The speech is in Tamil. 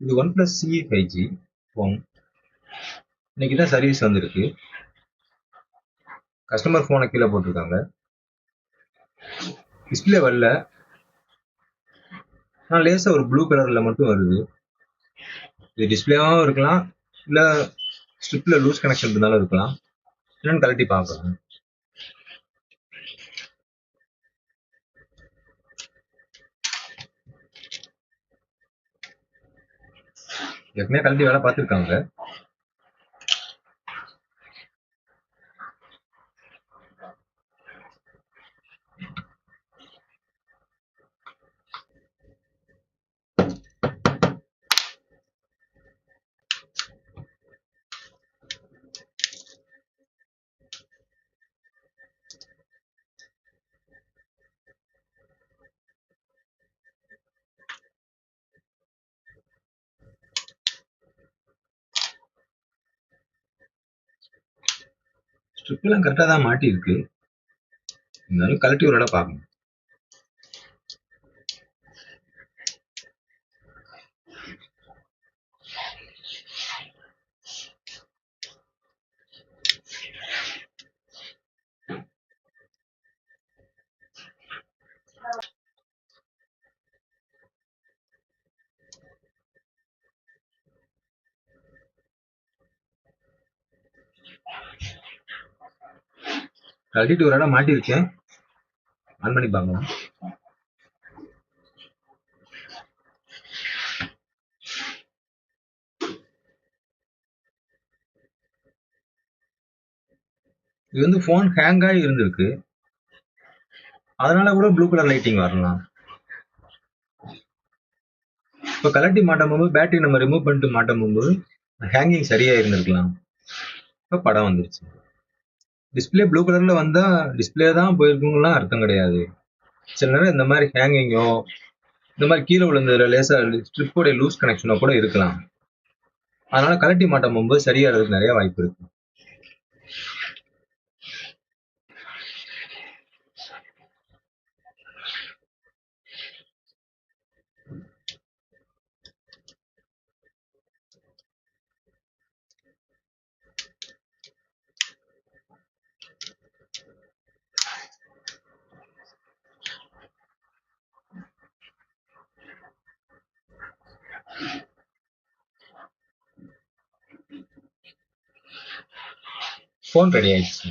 இது one plus CE 5G phone. இன்னைக்கு தான் சர்வீஸ் வந்திருக்கு. கஸ்டமர் ஃபோனை கீழே போட்டிருக்காங்க. டிஸ்பிளே வரல, ஆனால் லேசாக ஒரு ப்ளூ கலரில் மட்டும் வருது. இது டிஸ்பிளேவாகவும் இருக்கலாம், இல்லை ஸ்ட்ரிப்பில் லூஸ் கனெக்ஷன் இருந்தாலும் இருக்கலாம். என்னன்னு கழட்டி பார்க்கலாம். ஏற்கனவே கழட்டி வேலை பார்த்துருக்காங்க. ஸ்ட்ரிப்லாம் கரெக்டாக தான் மாட்டியிருக்கு, இருந்தாலும் கழட்டி ஒரு இடம் பார்க்கணும். கழட்டிட்டு ஒரு இடம் மாட்டியிருக்கேன், ஆன் பண்ணி பார்க்கலாம். இது வந்து ஃபோன் ஹேங் ஆகி இருந்திருக்கு, அதனால கூட ப்ளூ கலர் லைட்டிங் வரலாம். இப்போ கலட்டி மாட்டும் போது பேட்டரி நம்ம ரிமூவ் பண்ணிட்டு மாட்டும் போது ஹேங்கிங் சரியா இருந்திருக்கலாம். இப்போ படம் வந்துருச்சு. டிஸ்பிளே ப்ளூ கலர்ல வந்தா டிஸ்பிளே தான் போயிருக்குங்கலாம் அர்த்தம் கிடையாது. சில நேரம் இந்த மாதிரி ஹேங்கிங்கோ, இந்த மாதிரி கீழே விழுந்ததுல லேசா ஸ்ட்ரிப்போடைய லூஸ் கனெக்ஷனோ கூட இருக்கலாம். அதனால கலட்டி மாட்டும் போது சரியாகிறதுக்கு நிறைய வாய்ப்பு இருக்கு. ஃபோன் ரெடி ஆயிடுச்சு.